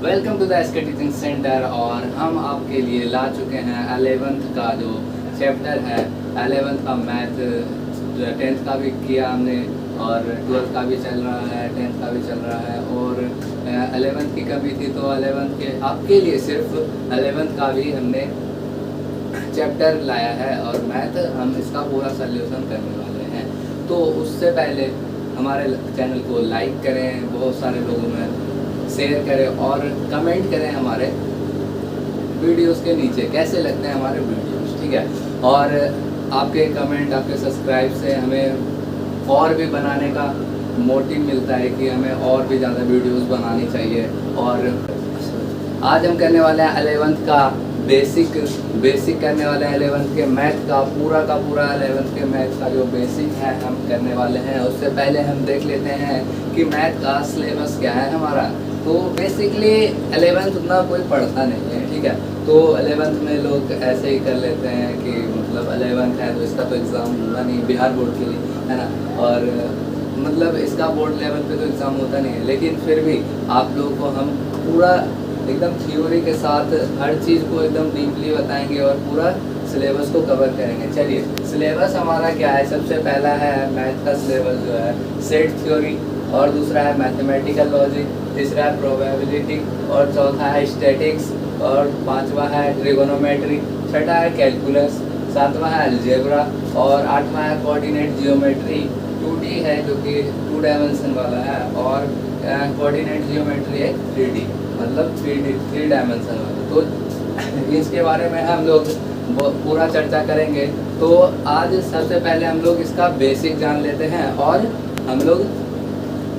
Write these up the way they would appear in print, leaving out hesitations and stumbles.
Welcome to the SK teaching centre. और हम आपके लिए ला चुके हैं 11th का जो चैप्टर है, 11th का मैथ। 10th का भी किया हमने और 12th का भी चल रहा है, 10th का भी चल रहा है। और 11th की कमी थी तो 11th के आपके लिए सिर्फ 11th का भी हमने चैप्टर लाया है और मैथ हम इसका पूरा सल्यूशन करने वाले हैं। तो उससे पहले हमारे चैनल को लाइक करें, बहुत सारे लोगों में शेयर करें और कमेंट करें हमारे वीडियोस के नीचे कैसे लगते हैं हमारे वीडियोस, ठीक है। और आपके कमेंट, आपके सब्सक्राइब से हमें और भी बनाने का मोटिव मिलता है कि हमें और भी ज़्यादा वीडियोस बनानी चाहिए। और आज हम करने वाले हैं 11th का बेसिक करने वाले हैं 11th के मैथ का पूरा 11th के मैथ का जो बेसिक है हम करने वाले हैं। उससे पहले हम देख लेते हैं कि मैथ का सिलेबस क्या है हमारा। तो बेसिकली 11th उतना कोई पढ़ता नहीं है, ठीक है। तो 11th में लोग ऐसे ही कर लेते हैं कि मतलब 11th है तो इसका तो एग्ज़ाम होगा नहीं, बिहार बोर्ड के लिए, है ना। और मतलब इसका बोर्ड लेवल पे तो एग्ज़ाम होता नहीं है, लेकिन फिर भी आप लोगों को हम पूरा एकदम थ्योरी के साथ हर चीज़ को एकदम डीपली बताएंगे और पूरा सिलेबस को कवर करेंगे। चलिए, सिलेबस हमारा क्या है। सबसे पहला है मैथ का सिलेबस जो है सेट थ्योरी, और दूसरा है मैथमेटिकल लॉजिक, तीसरा है प्रोबेबिलिटी, और चौथा है स्टैटिक्स, और पांचवा है ट्रिगोनोमेट्री, छठा है कैलकुलस, सातवां है अलजेब्रा, और आठवां है कोऑर्डिनेट जियोमेट्री। 2D है जो कि 2 डायमेंशन वाला है, और कोऑर्डिनेट जियोमेट्री है 3D, मतलब 3 डायमेंशन वाला। तो इसके बारे में हम लोग पूरा चर्चा करेंगे। तो आज सबसे पहले हम लोग इसका बेसिक जान लेते हैं और हम लोग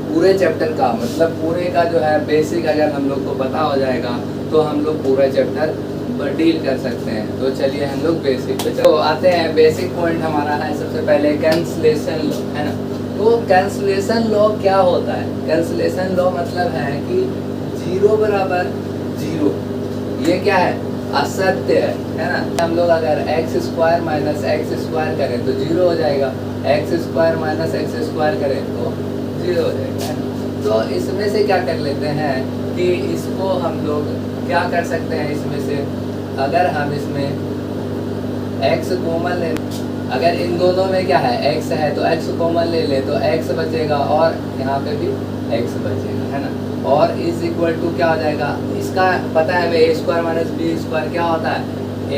पूरे चैप्टर का मतलब पूरे का जो है बेसिक अगर हम लोग को पता हो जाएगा तो हम लोग पूरा चैप्टर डील कर सकते हैं। तो चलिए हम लोग बेसिक पे तो आते हैं। बेसिक पॉइंट हमारा है सबसे पहले कैंसलेशन लॉ, है ना। तो कैंसलेशन लॉ क्या होता है? कैंसलेशन लॉ मतलब है कि 0 बराबर 0, ये क्या है? असत्य है ना। हम लोग अगर x² माइनस x² करें तो 0 हो जाएगा, x² माइनस x² करें तो 0 हो जाएगा। तो इसमें से क्या कर लेते हैं कि इसको हम लोग क्या कर सकते हैं, इसमें से अगर हम इसमें x कॉमन ले, अगर इन दोनों में क्या है x है तो x कॉमन ले ले तो x बचेगा और यहाँ पे भी x बचेगा, है ना। और इज इक्वल टू क्या हो जाएगा, इसका पता है भाई a² माइनस b² क्या होता है,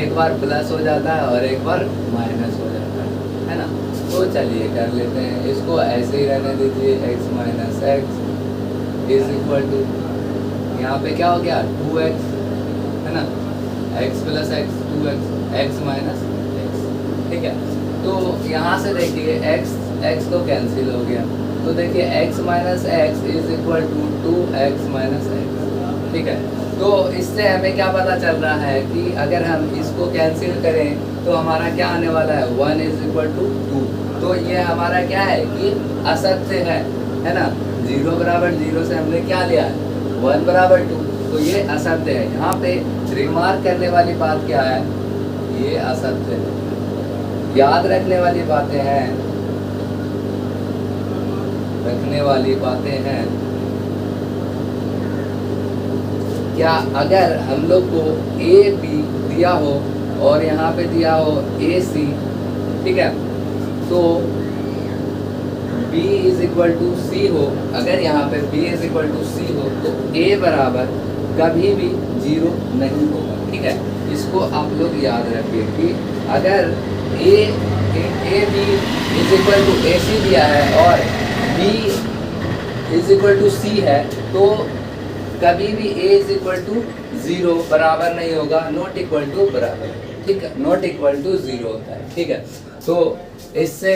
एक बार प्लस हो जाता है और एक बार माइनस हो जाता है ना। तो चलिए कर लेते हैं, इसको ऐसे ही रहने दीजिए, x minus x is equal to यहाँ पे क्या हो गया 2x, है ना, x plus x 2x, x minus x, ठीक है। तो यहाँ से देखिए x तो कैंसिल हो गया, तो देखिए x minus x is equal to 2x minus x, ठीक है। तो इससे हमें क्या पता चल रहा है कि अगर हम इसको कैंसिल करें तो हमारा क्या आने वाला है 1 इज इक्वल टू 2। तो ये हमारा क्या है कि असत्य है ना। 0 बराबर 0 से हमने क्या लिया है 1 बराबर 2, तो ये असत्य है। यहाँ पे रिमार्क करने वाली बात क्या है, ये असत्य है। याद रखने वाली बातें हैं, रखने वाली बातें हैं क्या, अगर हम लोग को ए बी दिया हो और यहाँ पे दिया हो ए सी, ठीक है, तो b इज इक्वल टू सी हो, अगर यहाँ पे b इज इक्वल टू सी हो तो a बराबर कभी भी 0 नहीं होगा, ठीक है। इसको आप लोग याद रखिए कि अगर a b is equal to A C दिया है और b is equal to C है तो कभी भी a इज इक्वल टू 0 बराबर नहीं होगा, नॉट इक्वल टू बराबर, ठीक है, नॉट इक्वल टू 0 होता है, ठीक है। तो इससे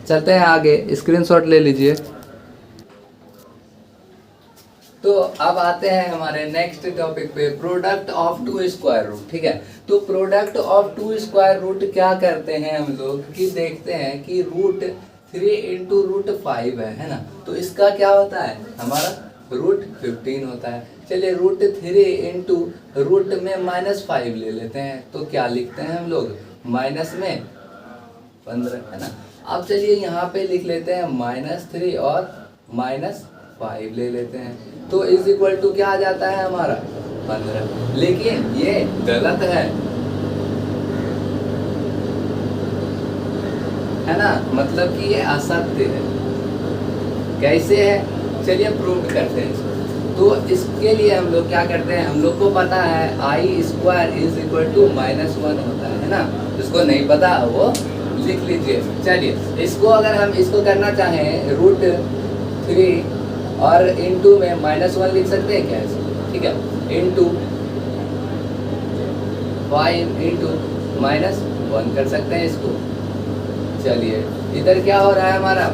चलते हैं आगे, स्क्रीनशॉट ले लीजिए। तो अब आते हैं हमारे नेक्स्ट टॉपिक पे, प्रोडक्ट ऑफ 2 स्क्वायर रूट, ठीक है। तो प्रोडक्ट ऑफ 2 स्क्वायर रूट क्या करते हैं हम लोग कि देखते हैं कि रूट 3 इंटू रूट 5 है ना। तो इसका क्या होता है, हमारा रूट 15 होता है। चलिए रूट 3 इंटू रूट में -5 ले लेते हैं, तो क्या लिखते हैं हम लोग माइनस में 15, है ना। अब चलिए यहाँ पे लिख लेते हैं -3 और 5 ले लेते हैं, तो इज इक्वल टू क्या आ जाता है हमारा 15। लेकिन ये गलत है ना, मतलब कि ये असत्य है। कैसे है, चलिए प्रूव करते हैं इसको। तो इसके लिए हम लोग क्या करते हैं, हम लोग को पता है I square is equal to -1 होता है ना। जिसको नहीं पता वो लिख लीजिए। चलिए इसको अगर हम इसको करना चाहें √3 और इनटू में -1 लिख सकते हैं क्या इसको, ठीक है, इनटू 5 इनटू -1 कर सकते हैं इसको। चलिए इधर क्या हो रहा है हमारा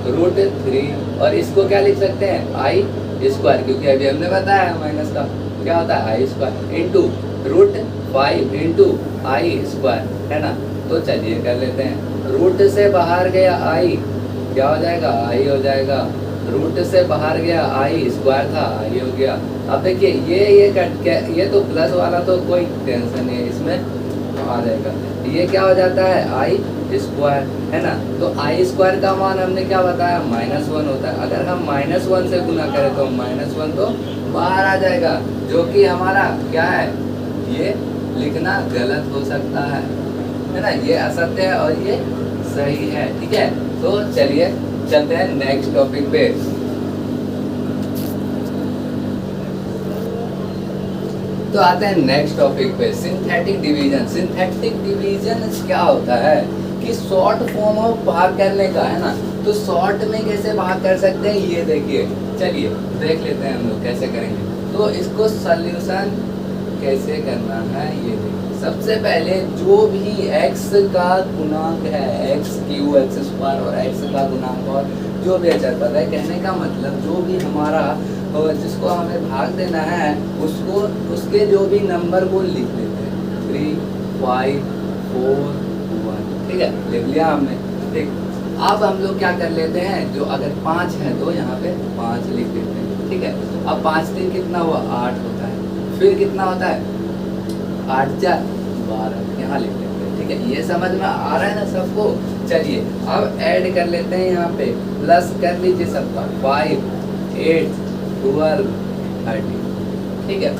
√3 और इसको क्या लिख सकते हैं आई स्क्वायर, क्योंकि अभी हमने बताया माइनस का क्या होता है I square into √5 into I square, है ना। तो चलिए कर लेते हैं, रूट से बाहर गया आई क्या हो जाएगा, आई हो जाएगा। रूट से बाहर गया आई स्क्वायर था, आई हो गया। अब देखिए ये कट के ये तो प्लस वाला तो कोई टेंशन नहीं है, इसमें आ जाएगा। ये क्या हो जाता है आई स्क्वायर, है ना। तो आई स्क्वायर का मान हमने क्या बताया -1 होता है। अगर हम -1 से गुना करें तो -1 तो बाहर आ जाएगा, जो कि हमारा क्या है, ये लिखना गलत हो सकता है ना। ये असत्य है और ये सही है, ठीक है। तो चलिए चलते हैं नेक्स्ट टॉपिक पे। तो आते हैं नेक्स्ट टॉपिक पे, सिंथेटिक डिवीजन। सिंथेटिक डिवीजन क्या होता है कि शॉर्ट फॉर्म ऑफ भाग करने का, है ना। तो शॉर्ट में कैसे भाग कर सकते हैं ये देखिए, चलिए देख लेते हैं हम लोग कैसे करेंगे। तो इसको सॉल्यूशन कैसे करना है ये देखिए। सबसे पहले जो भी x का गुणांक है, x³ x² और x का गुणांक और जो भी अचर पद है, कहने का मतलब जो भी हमारा जिसको हमें भाग देना है उसको उसके जो भी नंबर को लिख लेते हैं 3, 5, 4, 1, ठीक है, लिख लिया हमने। ठीक, अब हम लोग क्या कर लेते हैं, जो अगर 5 है तो यहाँ पे 5 लिख देते हैं, ठीक है। अब 5 3 कितना हुआ 8 होता है, फिर कितना होता है 8 4 12 यहाँ लिख लेते हैं, ठीक है। ये समझ में आ रहा है ना सबको। चलिए अब ऐड कर लेते हैं, यहाँ पे प्लस कर लीजिए सबका 5, 8, 12, 30, ठीक है।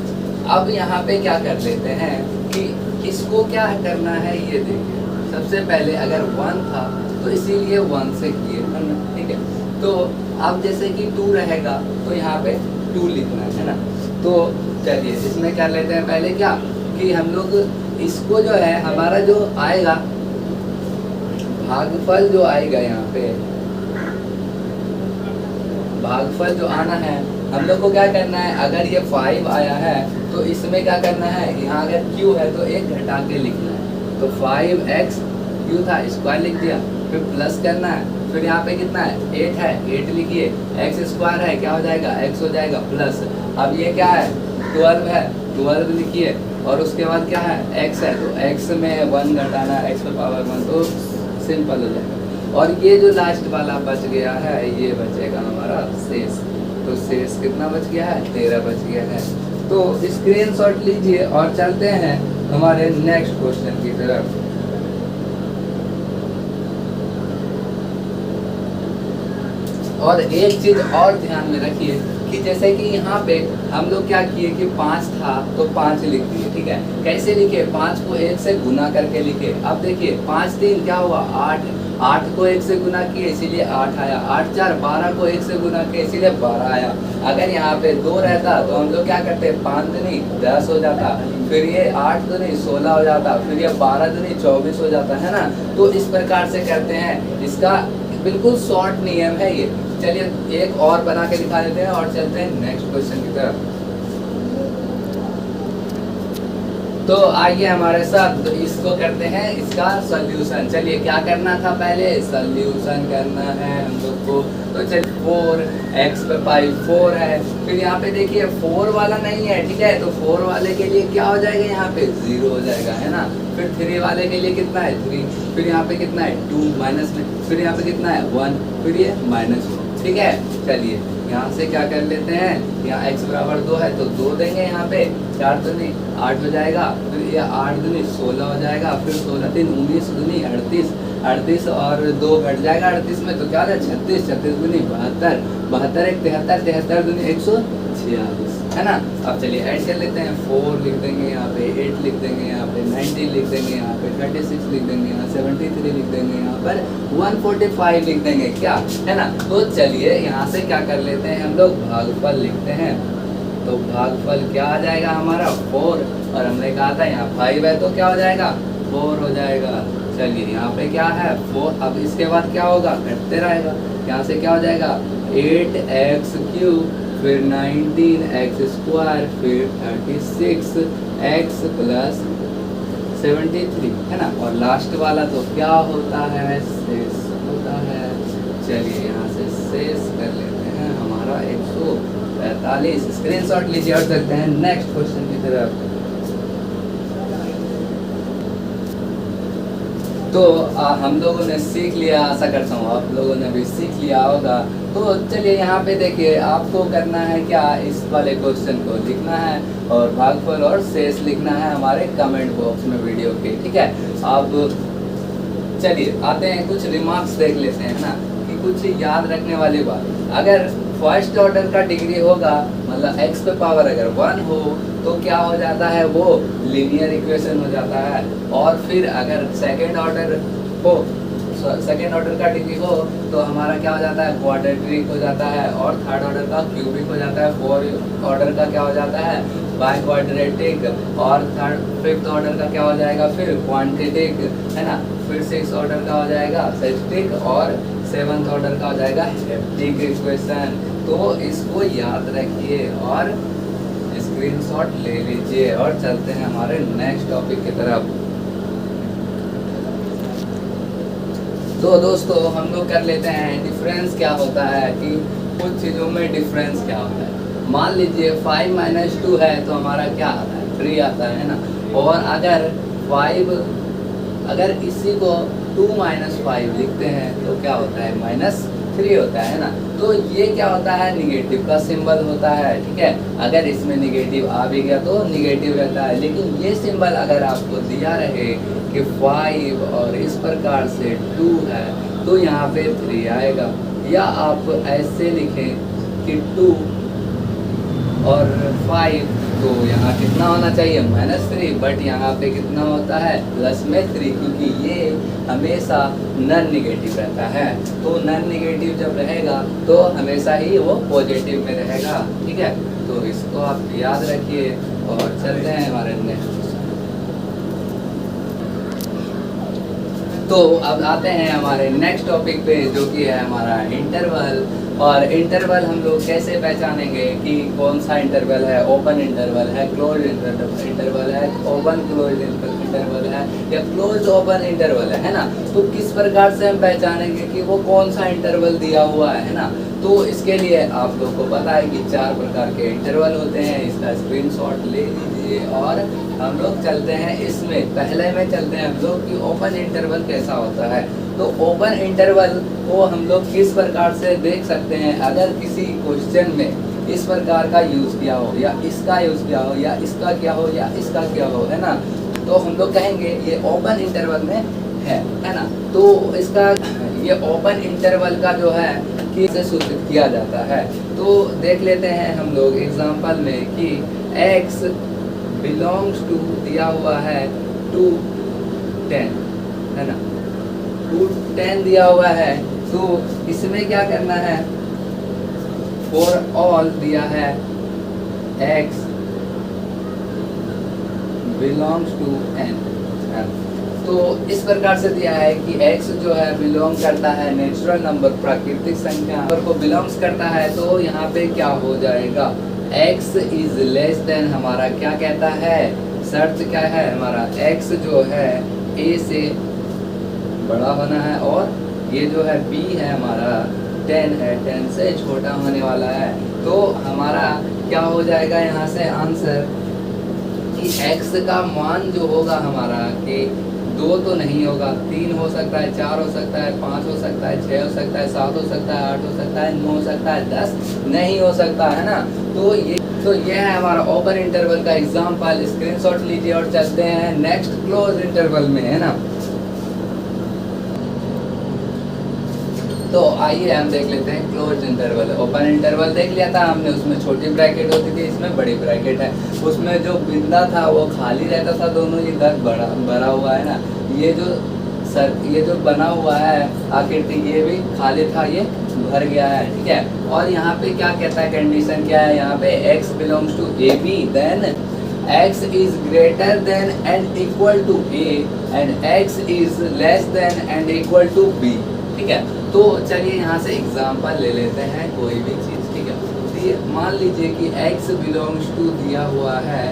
अब यहाँ पे क्या कर लेते हैं कि इसको क्या करना है ये देखिए। सबसे पहले अगर 1 था तो इसीलिए 1 से किए, ठीक है। तो अब जैसे कि 2 रहेगा तो यहाँ पे 2 लिखना है ना। तो चलिए इसमें कर लेते हैं पहले क्या कि हम लोग इसको जो है हमारा जो आएगा भागफल जो आएगा, यहाँ पे भागफल जो आना है हम लोग को क्या करना है, अगर ये 5 आया है तो इसमें क्या करना है, यहाँ अगर q है तो 1 घटा के लिखना है। तो 5x q था स्क्वायर लिख दिया, फिर प्लस करना है, फिर यहाँ पे कितना है 8 है 8 लिखिए, x² है क्या हो जाएगा x हो जाएगा प्लस। अब ये क्या है 12 है 12 लिखिए, और उसके बाद क्या है x है तो x में 1 घटाना x⁻1 तो सिंपल हो जाएगा। और ये जो लास्ट वाला बच गया है ये बचेगा हमारा शेष। तो शेष कितना बच गया है 13 बच गया है। तो स्क्रीनशॉट लीजिए और चलते हैं हमारे नेक्स्ट क्वेश्चन की तरफ। और एक चीज और ध्यान में रखिए कि जैसे कि यहाँ पे हम लोग क्या किए कि 5 था तो 5 लिख दिए, ठीक है। कैसे लिखे, 5 को 1 से गुना करके लिखे। अब देखिए 5 3 क्या हुआ 8, 8 को 1 से गुना किए इसीलिए 8 आया, 8 4 12 को 1 से गुना किए इसीलिए 12 आया। अगर यहाँ पे 2 रहता तो हम लोग क्या करते 5 दूनी 10 हो जाता, फिर ये 8 दूनी 16 हो जाता, फिर ये 12 दूनी 24 हो जाता, है ना। तो इस प्रकार से करते हैं, इसका बिल्कुल शॉर्ट नियम है ये। चलिए एक और बना के दिखा देते हैं और चलते हैं नेक्स्ट क्वेश्चन की तरफ। तो आइए हमारे साथ, तो इसको करते हैं इसका सॉल्यूशन। चलिए क्या करना था, पहले सॉल्यूशन करना है हम लोग को। तो चलिए 4x पे 4 है, फिर यहाँ पे देखिए 4 वाला नहीं है, ठीक है। तो 4 वाले के लिए क्या हो जाएगा, यहाँ पे 0 हो जाएगा, है ना। फिर 3 वाले के लिए कितना है 3, फिर यहाँ पे कितना है 2 माइनस में, फिर यहाँ पे कितना है 1, फिर ये -1, ठीक है। चलिए यहाँ से क्या कर लेते हैं, यहाँ x बराबर 2 है तो 2 देंगे, यहाँ पे 4 दूनी 8 हो जाएगा, फिर ये 8 दूनी 16 हो जाएगा, फिर 16 3 19 दूनी 38, 38 और 2 घट जाएगा 38 में, तो क्या हो जाएगा 36, 36 दूनी 72, 72 एक 73, 73 दूनी 146, है ना। अब चलिए ऐड कर लेते हैं, 4 लिख देंगे यहाँ पे, 8 लिख देंगे यहाँ पे, 19 लिख देंगे यहाँ पे, 36 लिख देंगे यहाँ, 73 लिख देंगे यहाँ पर, 145 लिख देंगे, क्या है ना। तो चलिए यहाँ से क्या कर लेते हैं हम लोग, भागफल लिखते हैं। तो भागफल क्या आ जाएगा हमारा 4, और हमने कहा था यहाँ 5 है तो क्या हो जाएगा 4 हो जाएगा। चलिए यहाँ पे क्या है 4, अब इसके बाद क्या होगा, घटते रहेगा। यहाँ से क्या हो जाएगा 8x3, फिर 19x², फिर 36x प्लस 73, है ना। और लास्ट वाला तो क्या होता है, शेष होता है। चलिए यहाँ से शेष कर लेते हैं हमारा 145। स्क्रीनशॉट लीजिए और चलते हैं नेक्स्ट क्वेश्चन की तरफ। तो हम लोगों ने सीख लिया, आशा करता हूँ आप लोगों ने भी सीख लिया होगा। तो चलिए यहाँ पे देखिए, आपको करना है क्या, इस वाले क्वेश्चन को लिखना है और भागफल और शेष लिखना है हमारे कमेंट बॉक्स में वीडियो के, ठीक है। अब चलिए आते हैं, कुछ रिमार्क्स देख लेते हैं ना, कि कुछ याद रखने वाली बात। अगर फर्स्ट ऑर्डर का डिग्री होगा, मतलब x पे पावर अगर 1 हो तो क्या हो जाता है, वो लीनियर इक्वेशन हो जाता है। और फिर अगर सेकंड ऑर्डर हो, सेकंड ऑर्डर का डिग्री हो तो हमारा क्या हो जाता है, क्वाड्रेटिक हो जाता है। और थर्ड ऑर्डर का क्यूबिक हो जाता है। फोर्थ ऑर्डर का क्या हो जाता है, बाय क्वाड्रेटिक। और फिफ्थ ऑर्डर का क्या हो जाएगा, फिर क्वांटिटिक, है ना। फिर सिक्स ऑर्डर का हो जाएगा सेस्टिक, और सेवंथ ऑर्डर का हो जाएगा हेप्टिक इक्वेशन। तो इसको याद रखिए और स्क्रीनशॉट ले लीजिए, और चलते हैं हमारे नेक्स्ट टॉपिक की तरफ। तो दोस्तों हम लोग कर लेते हैं डिफरेंस क्या होता है, कि कुछ चीज़ों में डिफरेंस क्या होता है। मान लीजिए 5 - 2 है तो हमारा क्या आता है, 3 आता है ना। और अगर 5, अगर इसी को 2 - 5 लिखते हैं तो क्या होता है, -3 होता है ना। तो ये क्या होता है, निगेटिव का सिंबल होता है, ठीक है। अगर इसमें निगेटिव आ भी गया तो निगेटिव रहता है। लेकिन ये सिंबल अगर आपको दिया रहे कि 5 और इस प्रकार से 2 है तो यहाँ पे 3 आएगा। या आप ऐसे लिखें कि 2 और 5, तो यहाँ कितना होना चाहिए, -3, बट यहाँ पे कितना होता है, प्लस में 3, क्योंकि ये हमेशा नॉन निगेटिव रहता है। तो नॉन निगेटिव जब रहेगा तो हमेशा ही वो पॉजिटिव में रहेगा, ठीक है। तो इसको आप याद रखिए और चलते हैं हमारे नेक्स्ट। तो अब आते हैं हमारे नेक्स्ट टॉपिक पे, जो कि है हमारा इंटरवल। और इंटरवल हम लोग कैसे पहचानेंगे कि कौन सा इंटरवल है, ओपन इंटरवल है, क्लोज इंटरवल है, ओपन क्लोज इंटरवल है, या क्लोज ओपन इंटरवल है ना। तो किस प्रकार से हम पहचानेंगे कि वो कौन सा इंटरवल दिया हुआ है ना। तो इसके लिए आप लोग को पता है कि 4 प्रकार के इंटरवल होते हैं। इसका स्क्रीनशॉट ले लीजिए और हम लोग चलते हैं इसमें। पहले में चलते हैं हम लोग कि ओपन इंटरवल कैसा होता है। तो ओपन इंटरवल को हम लोग किस प्रकार से देख सकते हैं, अगर किसी क्वेश्चन में इस प्रकार का यूज़ किया हो, या इसका यूज़ किया हो, या इसका किया हो, या इसका किया हो, है ना। तो हम लोग कहेंगे ये ओपन इंटरवल में है ना। तो इसका ये ओपन इंटरवल का जो है कि से सूचित किया जाता है। तो देख लेते हैं हम लोग एग्जांपल में कि x बिलोंग्स टू दिया हुआ है 2 10, है ना। 2 10 दिया हुआ है, तो इसमें क्या करना है, फॉर ऑल दिया है x बिलोंग्स टू n। तो इस प्रकार से दिया है कि x जो है बिलोंग करता है नेचुरल नंबर, प्राकृतिक संख्या नंबर को बिलोंग्स करता है। तो यहाँ पे क्या हो जाएगा, x इज लेस देन, हमारा क्या कहता है, शर्त क्या है हमारा, x जो है a से बड़ा होना है, और ये जो है b है हमारा 10 है, 10 से छोटा होने वाला है। तो हमारा क्या हो जाएगा यहाँ से आंसर, कि x का मान जो होगा हमारा कि 2 तो नहीं होगा, 3 हो सकता है, 4 हो सकता है, 5 हो सकता है, 6 हो सकता है, 7 हो सकता है, 8 हो सकता है, 9 हो सकता है, 10 नहीं हो सकता, है ना। तो ये है हमारा ओपन इंटरवल का एग्जांपल। स्क्रीनशॉट लीजिए और चलते हैं नेक्स्ट क्लोज इंटरवल में, है ना। तो आइए हम देख लेते हैं क्लोज इंटरवल। ओपन इंटरवल देख लिया था हमने, उसमें छोटी ब्रैकेट होती थी, इसमें बड़ी ब्रैकेट है। उसमें जो बिंदा था वो खाली रहता था, दोनों ये घर भरा हुआ है ना। ये जो बना हुआ है आकृति, ये भी खाली था, ये भर गया है, ठीक है। और यहाँ पे क्या कहता है, कंडीशन क्या है यहाँ पे, x belongs to a b, then x is greater than and equal to a and x is less than and equal to b, ठीक है। तो चलिए यहाँ से एग्जांपल ले लेते हैं कोई भी चीज़, ठीक है। मान लीजिए कि x बिलोंग्स टू दिया हुआ है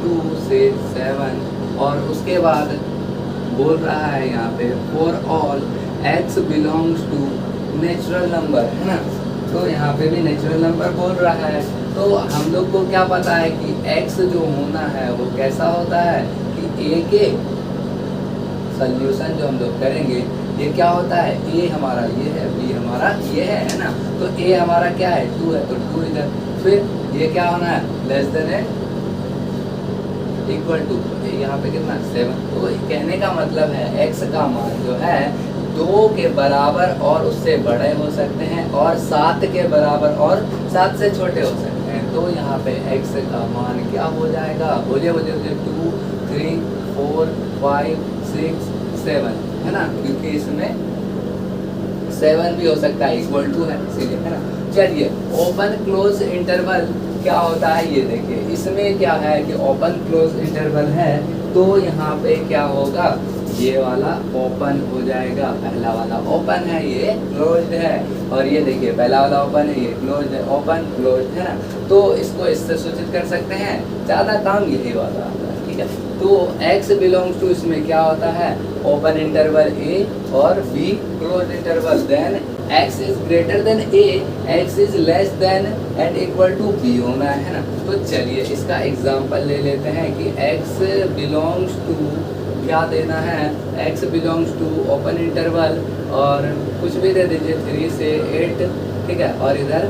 2 से 7, और उसके बाद बोल रहा है यहाँ पे for all x belongs to natural number, है ना। तो यहाँ पे भी नेचुरल नंबर बोल रहा है। तो हम लोग को क्या पता है कि x जो होना है वो कैसा होता है कि a के सोल्यूशन जो हम लोग करेंगे, ये क्या होता है, a हमारा ये है, b हमारा ये है ना। तो a हमारा क्या है, 2 है, तो 2 इधर, फिर ये क्या होना है, लेस देन है इक्वल टू, यहाँ पे कितना 7। तो कहने का मतलब है x का मान जो है 2 के बराबर और उससे बड़े हो सकते हैं, और 7 के बराबर और 7 से छोटे हो सकते हैं। तो यहाँ पे x का मान क्या हो जाएगा, बोलिए बोलिए, 2 3 4 5 6 7, है ना, क्योंकि इसमें 7 भी हो सकता है, इक्वल टू है इसीलिए, है ना। चलिए ओपन क्लोज इंटरवल क्या होता है ये देखिए। इसमें क्या है कि ओपन क्लोज इंटरवल है, तो यहाँ पे क्या होगा, ये वाला ओपन हो जाएगा, पहला वाला ओपन है, ये क्लोज्ड है, और ये देखिए पहला वाला ओपन है, ये क्लोज्ड है, ओपन क्लोज्ड, है ना। तो इसको इससे सूचित कर सकते हैं, ज़्यादा काम यही वाला आता है, ठीक है। तो x बिलोंग्स टू इसमें क्या होता है, ओपन इंटरवल a और b close interval, then x is greater than a, x is less than and equal to b होना है ना। तो चलिए इसका एग्जांपल ले लेते हैं कि x बिलोंग्स टू क्या देना है, x belongs to open interval और कुछ भी दे दीजिए 3 से 8, ठीक है, और इधर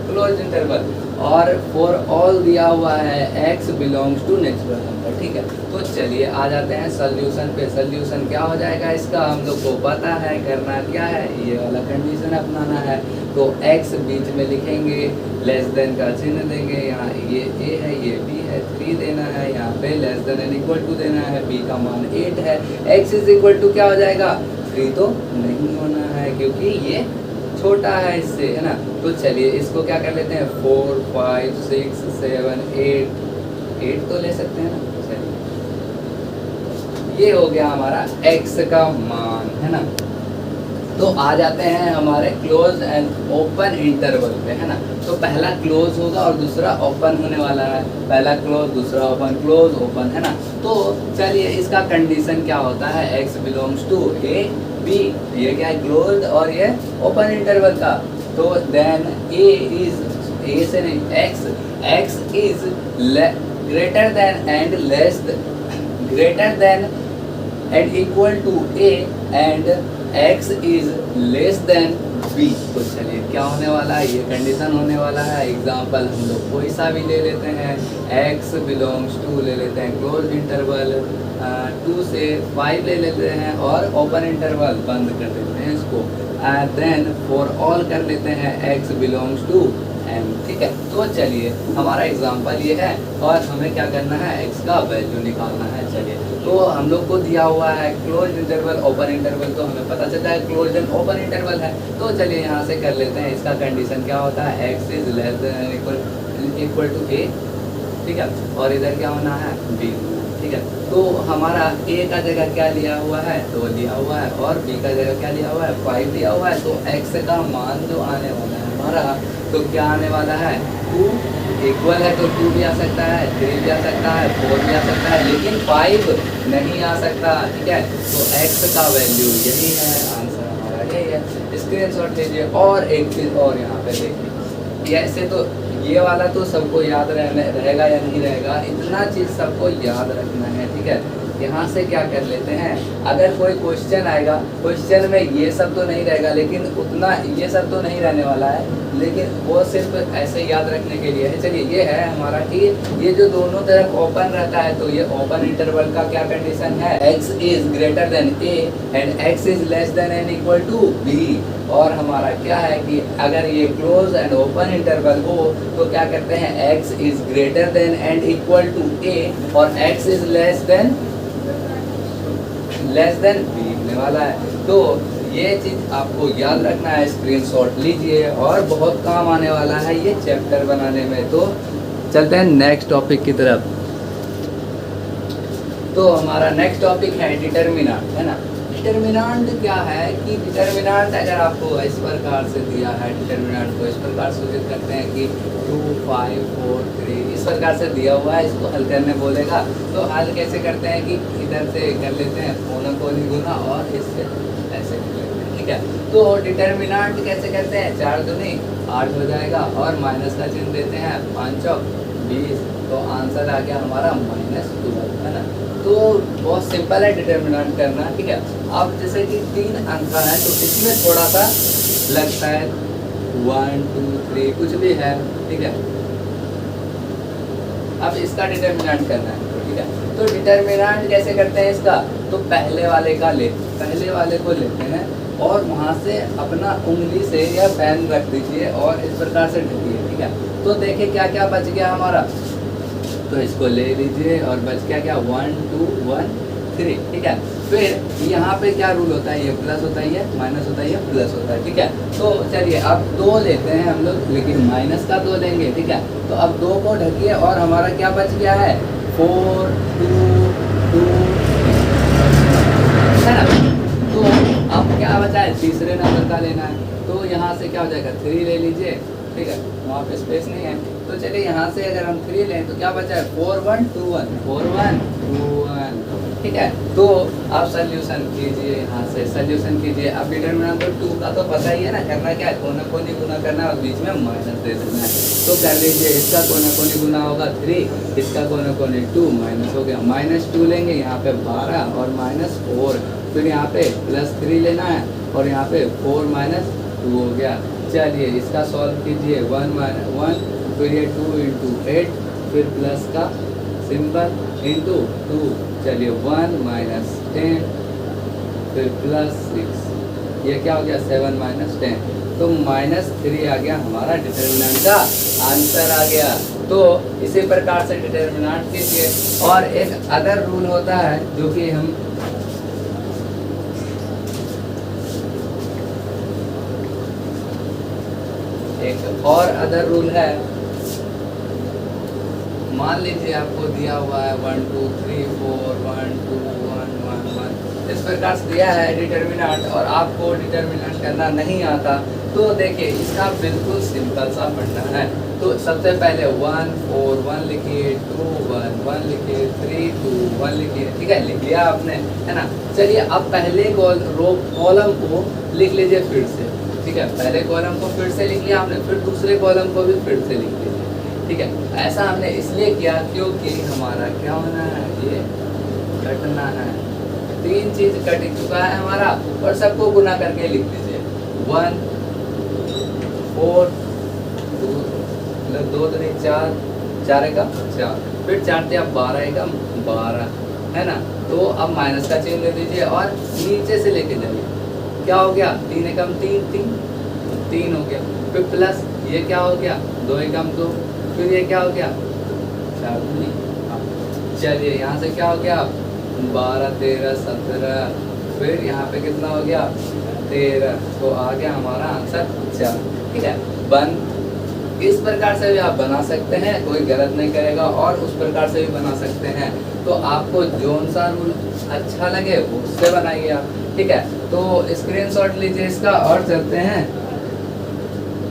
क्लोज इंटरवल, और फॉर ऑल दिया हुआ है x belongs to natural number, ठीक है। तो चलिए आ जाते हैं सोल्यूशन पे। सोल्यूशन क्या हो जाएगा इसका, हम लोग को पता है, करना क्या है, ये वाला कंडीशन अपनाना है। तो x बीच में लिखेंगे, लेस देन का चिन्ह देंगे, यहाँ ये a है, ये b है, 3 देना है, यहाँ पे less than and equal to देना है, b का मान 8 है, x इज इक्वल टू क्या हो जाएगा, 3 तो नहीं होना है क्योंकि ये छोटा है इससे, है ना। तो चलिए इसको क्या कर लेते हैं, 4 5 6 7 8 तो ले सकते हैं ना। चलिए ये हो गया हमारा x का मान, है ना। तो आ जाते हैं हमारे क्लोज एंड ओपन इंटरवल पे, है ना। तो पहला क्लोज होगा और दूसरा ओपन होने वाला है, पहला क्लोज दूसरा ओपन, क्लोज ओपन, है ना। तो चलिए इसका कंडीशन क्या होता है, x belongs to a b, ये क्या है क्लोज और ये ओपन इंटरवल का। तो देन a से नहीं, x is greater than and less, greater than and equal to a and x is less than b। तो चलिए क्या होने वाला है, ये कंडीशन होने वाला है। एग्जांपल हम लोग कोई सा भी ले लेते हैं, x बिलोंग्स टू ले लेते हैं क्लोज इंटरवल 2 से 5 ले लेते हैं, और ओपन इंटरवल बंद कर देते हैं इसको, देन फॉर ऑल कर लेते हैं x बिलोंग्स टू m, ठीक है। तो चलिए हमारा एग्जांपल ये है, और हमें क्या करना है, x का वैल्यू निकालना है। चलिए तो हम लोग को दिया हुआ है क्लोज इंटरवल ओपन इंटरवल, तो हमें पता चलता है क्लोज एंड ओपन इंटरवल है। तो चलिए यहाँ से कर लेते हैं, इसका कंडीशन क्या होता है, x is less than equal to a, ठीक है, और इधर क्या होना है, b, ठीक है। तो हमारा a का जगह क्या लिया हुआ है, 2 लिया हुआ है, और b का जगह क्या लिया हुआ है, 5 लिया हुआ है। तो x का मान जो आने वाला है हमारा, तो क्या आने वाला है, 2 इक्वल है, तो 2 भी आ सकता है, 3 भी आ सकता है, 4 भी आ सकता है, लेकिन 5 नहीं आ सकता, ठीक है। तो x का वैल्यू यही है, आंसर हमारा यही है। स्क्रीनशॉट लीजिए। और एक चीज़ और यहाँ पे देखिए, ऐसे तो ये वाला तो सबको याद रहेगा या नहीं रहेगा, इतना चीज़ सबको याद रखना है, ठीक है। यहाँ से क्या कर लेते हैं, अगर कोई क्वेश्चन आएगा, क्वेश्चन में ये सब तो नहीं रहेगा, लेकिन उतना ये सब तो नहीं रहने वाला है, लेकिन वो सिर्फ ऐसे याद रखने के लिए है। चलिए ये है हमारा कि ये जो दोनों तरफ ओपन रहता है, तो ये ओपन इंटरवल का क्या कंडीशन है, x is greater than a and x is less than and equal to b। और हमारा क्या है कि अगर ये क्लोज एंड ओपन इंटरवल हो तो क्या करते हैं, x is greater than and equal to a और x is less than b होने वाला है। तो ये चीज़ आपको याद रखना है, स्क्रीनशॉट लीजिए और बहुत काम आने वाला है ये चैप्टर बनाने में। तो चलते हैं नेक्स्ट टॉपिक की तरफ। तो हमारा नेक्स्ट टॉपिक है डिटर्मिनेंट, है ना। डिटर्मिनेंट क्या है कि डिटर्मिनेंट अगर आपको इस प्रकार से दिया है, डिटर्मिनेंट को इस प्रकार सूचित करते हैं कि 2 5 4 3 इस प्रकार से दिया हुआ है, इसको हल करने बोलेगा। तो हल कैसे करते हैं कि इधर से कर लेते हैं कोना कोनी गुना और इससे ऐसे कर लेते हैं, ठीक है। तो डिटर्मिनेंट कैसे करते हैं, 4 दूनी 8 हो जाएगा और माइनस का चिन्ह देते हैं, 5 चौक 20, तो आंसर आ गया हमारा -12, है ना। तो बहुत सिंपल है डिटर्मिनेंट करना, ठीक है। अब जैसे कि 3 अंक है तो इसमें थोड़ा सा लगता है 1 2 3 कुछ भी है, ठीक है। अब इसका डिटर्मिनेंट करना है, ठीक है। तो डिटर्मिनेंट कैसे करते हैं इसका, तो पहले वाले को लेते हैं और वहाँ से अपना उंगली से या पेन रख दीजिए और इस प्रकार से ढकिए, ठीक है। तो देखिए क्या क्या बच गया हमारा, तो इसको ले लीजिए और बच गया क्या 1 2 1 3, ठीक है। फिर यहाँ पे क्या रूल होता है, ये प्लस होता है, ये माइनस होता है, ये प्लस होता है, ठीक है। तो चलिए अब 2 लेते हैं हम लोग, लेकिन माइनस का 2 लेंगे, ठीक है। तो अब 2 को ढकिए और हमारा क्या बच गया है 4 2 2, है ना। तो अब क्या बचा है, तीसरे नंबर का लेना है। तो यहाँ से क्या हो जाएगा 3 ले लीजिए, ठीक है, वहाँ पे स्पेस नहीं है। तो चलिए यहाँ से अगर हम 3 लें तो क्या बचा है 4 1 2 1 4 1 2 1, ठीक है। तो आप सल्यूशन कीजिए, यहाँ से सल्यूशन कीजिए। अब डिटर्मिनेंट तो 2 का तो पता ही है ना, करना क्या है, कोना कोनी गुना करना है और बीच में माइनस दे देना है। तो कर लीजिए, इसका कोना कोनी गुना होगा 3, इसका कोना कोनी 2, माइनस हो गया, -2 लेंगे यहाँ पे 12 और -4, फिर यहाँ पे +3 लेना है और यहाँ पे 4 -2 हो गया। चलिए इसका सॉल्व कीजिए, 1 1, फिर ये 2 × 8, फिर प्लस का सिंबल इंटू 2, चलिए 1 -10, फिर +6, ये क्या हो गया 7 -10, तो -3 आ गया हमारा डिटर्मिनेंट का आंसर आ गया। तो इसी प्रकार से डिटर्मिनेंट कीजिए। और एक अदर रूल होता है जो कि हम एक और अदर रूल है, मान लीजिए आपको दिया हुआ है 1 2 3 4 1 2 1 1 1 इस प्रकार से दिया है डिटर्मिनेंट और आपको डिटर्मिनेंट करना नहीं आता, तो देखिए इसका बिल्कुल सिंपल सा फंडा है। तो सबसे पहले 1 4 1 लिखिए, 2 1 1 लिखिए, 3 2 1 लिखिए, ठीक है, लिख लिया आपने, है ना। चलिए अब पहले कॉलम को लिख लीजिए फिर से, ठीक है, पहले कॉलम को फिर से लिख लिया आपने, फिर दूसरे कॉलम को भी फिर से लिख लीजिए, ठीक है। ऐसा हमने इसलिए किया क्योंकि हमारा क्या होना है, ये घटना है, 3 चीज कट चुका है हमारा और सबको गुना करके लिख दीजिए, 1 4 2 2 3 4 4 एकम 4, फिर 4 से अब 12 एकम 12, है ना। तो अब माइनस का चिन्ह दे दीजिए और नीचे से लेके जाइए, क्या हो गया 3 एकम 3 3 हो गया, फिर प्लस ये क्या हो गया 2 एकम 2, फिर ये क्या हो गया 4 दूनी, चलिए यहाँ से क्या हो गया 12 13 17, फिर यहाँ पे कितना हो गया 13, तो आ गया हमारा आंसर 4, ठीक है। इस प्रकार से भी आप बना सकते हैं, कोई गलत नहीं करेगा, और उस प्रकार से भी बना सकते हैं। तो आपको जोन सा रूल अच्छा लगे उससे बनाइए आप, ठीक है। तो स्क्रीनशॉट लीजिए इसका और चलते हैं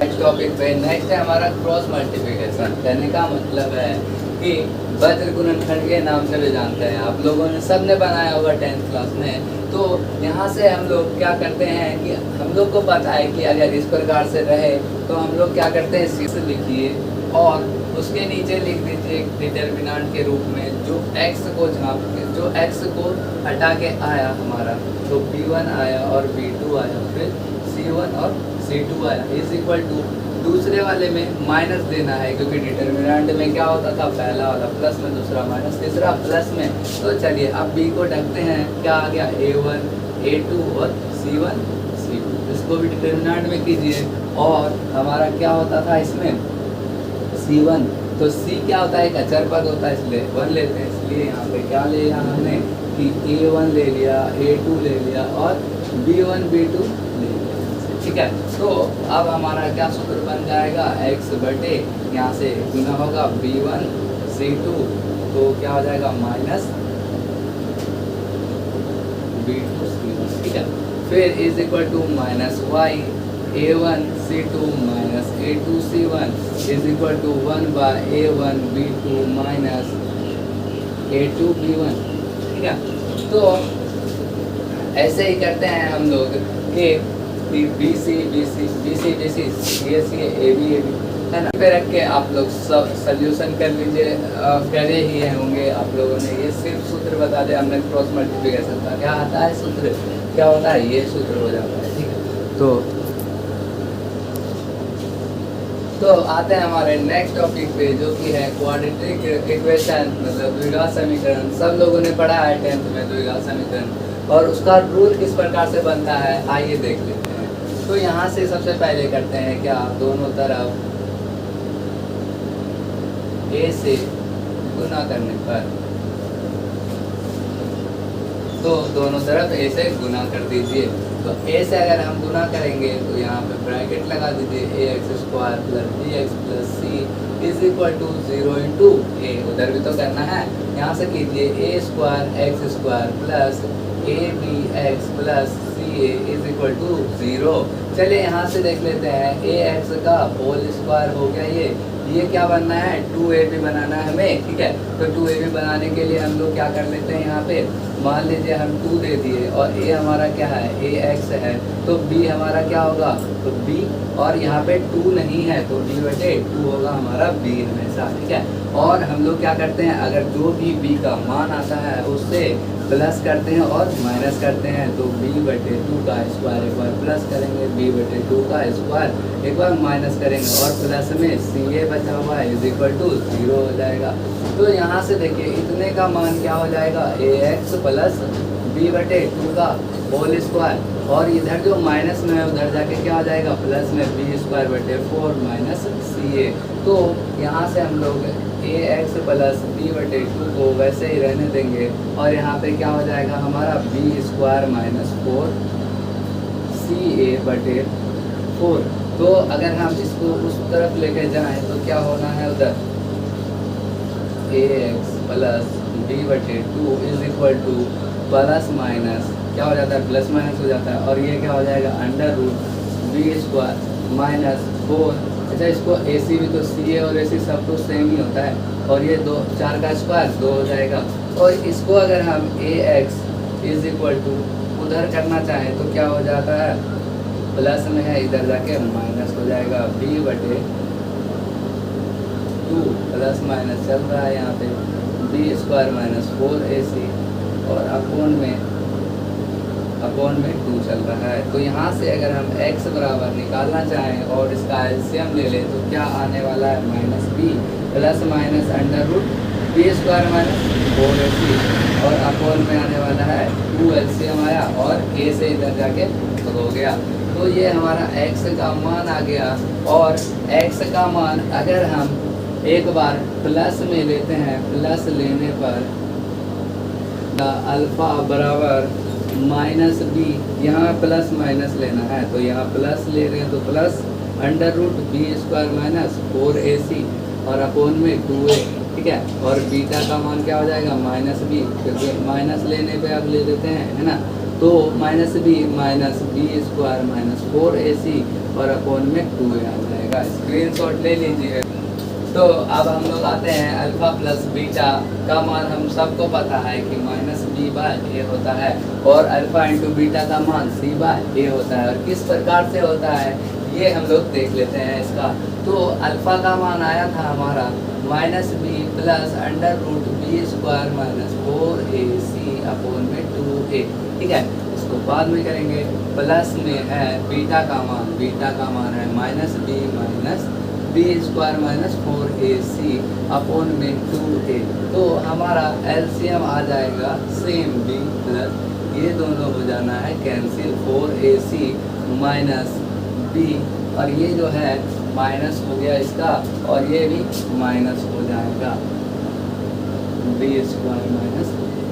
नेक्स्ट टॉपिक पे। नेक्स्ट है हमारा क्रॉस मल्टीप्लिकेशन। कहने का मतलब है कि वज्र गुणनखंड के नाम से भी जानते हैं, आप लोगों ने सबने बनाया होगा 10th क्लास में। तो यहाँ से हम लोग क्या करते हैं कि हम लोग को पता है कि अगर इस प्रकार से रहे तो हम लोग क्या करते हैं 6 लिखिए और उसके नीचे लिख दीजिए डिटर्मिनेंट के रूप में जो x को जो x को हटा के आया हमारा, तो b1 आया और b2 आया, फिर c1 और c2 आया, इज इक्वल टू दूसरे वाले में माइनस देना है, क्योंकि डिटर्मिनेंट में क्या होता था, पहला वाला प्लस में, दूसरा माइनस, तीसरा प्लस में। तो चलिए अब बी को ढकते हैं, क्या आ गया, A1 A2 और C1 C2, इसको भी डिटर्मिनेंट में कीजिए। और हमारा क्या होता था इसमें C1, तो C क्या होता है, एक अचर पद होता है, इसलिए 1 लेते हैं। इसलिए यहाँ पे क्या ले लिया हमने कि A1 ले लिया, A2 ले लिया और B1 B2 ले लिया, ठीक है। तो अब हमारा क्या सूत्र बन जाएगा, x बटे यहाँ से गुना होगा B1 C2, तो क्या हो जाएगा माइनस B2 C1, ठीक है। फिर is equal to minus y A1 C2 minus A2 C1 is equal to 1 by A1 B2 minus A2 B1, ठीक है। तो ऐसे ही करते हैं हम लोग कि बी सी ये सी ए बी है ना, पे रख के आप लोग सब सोल्यूशन कर लीजिए। करे ही होंगे आप लोगों ने, ये सिर्फ सूत्र बता दे हमने क्रॉस मल्टीप्लिकेशन का, क्या आता है सूत्र, क्या होता है, ये सूत्र हो जाता है, ठीक है। तो आते हैं हमारे नेक्स्ट टॉपिक पे, जो कि है क्वाड्रेटिक इक्वेशन, मतलब द्विघात समीकरण। सब लोगों ने पढ़ा है 10th में द्विघात समीकरण, और उसका रूल किस प्रकार से बनता है आइए देख लेते हैं। तो यहाँ से सबसे पहले करते हैं क्या, दोनों तरफ a से गुना करने पर, तो दोनों तरफ a से गुना कर दीजिए। तो a से अगर हम गुना करेंगे तो यहाँ पे ब्रैकेट लगा दीजिए, ax square plus bx plus c is equal to 0 into a, उधर भी तो करना है, यहाँ से कीजिए a square x square plus abx plus ca is equal to 0। चलिए यहाँ से देख लेते हैं, ax का होल स्क्वायर हो गया, ये क्या बनना है, 2ab बनाना है हमें, ठीक है। तो 2ab बनाने के लिए हम लोग क्या कर लेते हैं, यहाँ पे मान लीजिए हम 2 दे दिए, और a हमारा क्या है, ax है, तो b हमारा क्या होगा, तो b, और यहाँ पे 2 नहीं है तो d बटे 2 होगा हमारा b हमेशा, ठीक है। और हम लोग क्या करते हैं, अगर जो भी b का मान आता है उससे प्लस करते हैं और माइनस करते हैं, तो b बटे 2 का स्क्वायर एक बार प्लस करेंगे, b बटे 2 का स्क्वायर एक बार माइनस करेंगे, और प्लस में ca बचा हुआ है इज इक्वल टू 0 हो जाएगा। तो यहाँ से देखिए इतने का मान क्या हो जाएगा, ax प्लस b बटे 2 का होल स्क्वायर, और इधर जो माइनस में है उधर जाके क्या हो जाएगा, प्लस में b स्क्वायर बटे 4 माइनस ca। तो यहाँ से हम लोग ax प्लस b बटे 2 को वैसे ही रहने देंगे, और यहाँ पे क्या हो जाएगा हमारा b स्क्वायर माइनस 4 ca बटे 4। तो अगर हम इसको उस तरफ लेके जाएं तो क्या होना है, उधर ax प्लस b बटे 2 is equal two plus minus क्या हो जाता है, प्लस माइनस हो जाता है, और ये क्या हो जाएगा under root b square minus 4। अच्छा, इसको ac भी तो ca और ac सब तो सेम ही होता है, और ये 2 4 का स्क्वायर 2 हो जाएगा। और इसको अगर हम ax इज इक्वल टू उधर करना चाहें तो क्या हो जाता है, प्लस में है इधर जाके माइनस हो जाएगा, b बटे 2 प्लस माइनस चल रहा है यहाँ पे b स्क्वायर माइनस 4ac, और अपॉन में 2 चल रहा है। तो यहाँ से अगर हम x बराबर निकालना चाहें और इसका एलसीएम ले लें तो क्या आने वाला है, minus b plus minus under root b square minus 4ac, और अपॉन में आने वाला है 2 एलसीएम आया, और a से इधर जाके हो गया। तो ये हमारा x का मान आ गया, और x का मान अगर हम एक बार प्लस में लेते हैं, प्लस लेने पर अल्फ़ा बराबर माइनस b, यहाँ प्लस माइनस लेना है तो यहाँ प्लस ले रहे हैं तो plus under root b square minus 4ac, और अपॉन में 2a, ठीक है। और बीटा का मान क्या हो जाएगा, माइनस b, क्योंकि माइनस लेने पे आप ले लेते हैं, है ना। तो minus b square minus 4ac, और अपॉन में 2a आ जाएगा। स्क्रीनशॉट ले लीजिए। तो अब हम लोग आते हैं अल्फ़ा प्लस बीटा का मान हम सबको पता है कि माइनस b बाय a होता है, और अल्फ़ा इंटू बीटा का मान c बाय a होता है। और किस प्रकार से होता है ये हम लोग देख लेते हैं इसका। तो अल्फ़ा का मान आया था हमारा minus b plus under root b square minus 4ac upon में 2a, ठीक है। उसको बाद में करेंगे। प्लस में है बीटा का मान है minus b square minus 4ac upon में 2a। तो हमारा एलसीएम आ जाएगा सेम b प्लस ये दोनों हो जाना है कैंसिल 4ac माइनस b और ये जो है माइनस हो गया इसका और ये भी माइनस हो जाएगा b स्क्वायर माइनस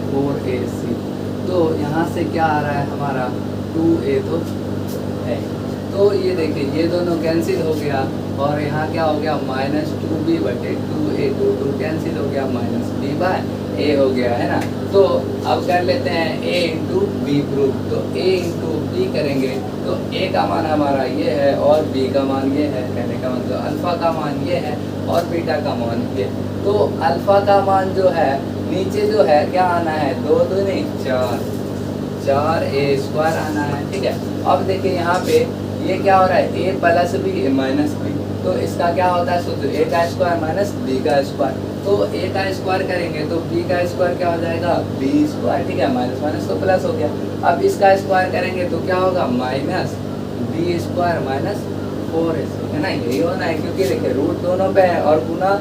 4ac। तो यहाँ से क्या आ रहा है हमारा 2a तो है। तो ये देखिए ये दोनों कैंसिल हो गया और यहाँ क्या हो गया माइनस 2b बटे 2a 2 कैंसिल हो गया माइनस b बाय a हो गया है ना। तो अब कर लेते हैं a इंटू बी प्रूफ। तो a इंटू बी करेंगे तो a का मान हमारा ये है और b का मान ये है, कहने का मतलब अल्फ़ा का मान ये है और बीटा का मान ये। तो अल्फ़ा का मान जो है नीचे जो है क्या आना है 2 दूनी 4a स्क्वायर आना है, ठीक है। अब देखिए यहाँ पे ये क्या हो रहा है a plus b a minus b. तो इसका क्या होता है सूत्र a का स्क्वायर माइनस b का स्क्वायर। तो a का स्क्वायर करेंगे तो b का स्क्वायर क्या हो जाएगा b स्क्वायर, ठीक है। माइनस माइनस तो प्लस हो गया। अब इसका स्क्वायर करेंगे तो क्या होगा minus b square minus 4ac, है ना। यही होना है क्योंकि देखिए रूट दोनों पे है और गुना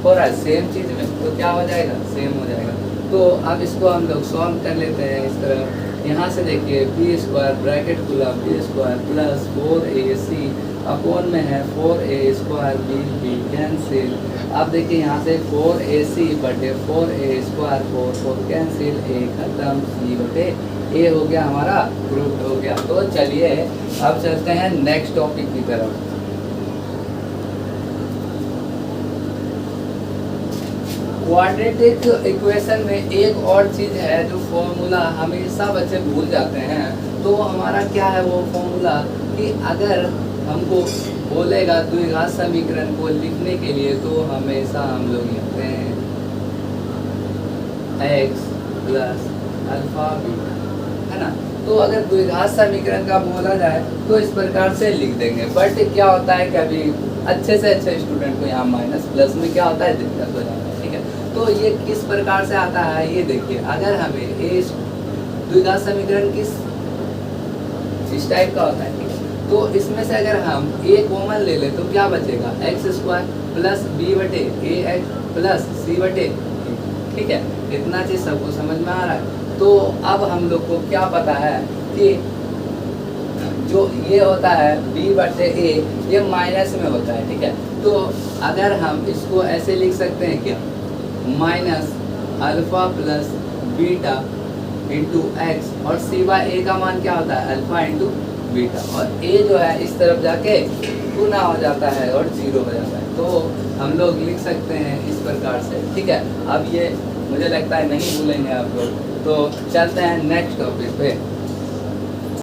हो रहा है सेम चीज़ में, तो क्या हो जाएगा सेम हो जाएगा। तो अब इसको हम लोग सॉल्व कर लेते हैं इस तरह। यहाँ से देखिए बी स्क्वायर ब्रैकेट खुला b square plus 4ac upon में है 4a स्क्वायर बी कैंसिल। अब देखिए यहाँ से 4ac बटे 4a स्क्वायर 4 कैंसिल a खत्म c बटे a हो गया हमारा प्रूफ हो गया। तो चलिए अब चलते हैं नेक्स्ट टॉपिक की तरफ। क्वाड्रेटिक इक्वेशन में एक और चीज़ है जो फॉर्मूला हमेशा बच्चे भूल जाते हैं। तो हमारा क्या है वो फॉर्मूला कि अगर हमको बोलेगा द्विघात समीकरण को लिखने के लिए तो हमेशा हम लोग लिखते हैं x प्लस अल्फा बीटा, है ना। तो अगर द्विघात समीकरण का बोला जाए तो इस प्रकार से लिख देंगे। बट क्या होता है कभी अच्छे से अच्छे स्टूडेंट को यहाँ माइनस प्लस में क्या होता है दिक्कत हो जाता है, ठीक है। तो ये किस प्रकार से आता है ये देखिए। अगर हमें ये द्विघात समीकरण इस टाइप का होता है, ठीक है। तो इसमें से अगर हम a कॉमन ले ले तो क्या बचेगा एक्स स्क्वायर प्लस बी बटे ए एक्स प्लस सी बटे, ठीक है। इतना चीज़ सबको समझ में आ रहा है। तो अब हम लोग को क्या पता है कि जो ये होता है b बटे a ये माइनस में होता है, ठीक है। तो अगर हम इसको ऐसे लिख सकते हैं क्या minus alpha plus beta into x और सी बाय ए का मान क्या होता है अल्फ़ा इंटू बीटा और a जो है इस तरफ जाके गुना हो जाता है और 0 हो जाता है। तो हम लोग लिख सकते हैं इस प्रकार से, ठीक है। अब ये मुझे लगता है नहीं भूलेंगे आप लोग। तो चलते हैं नेक्स्ट टॉपिक पे।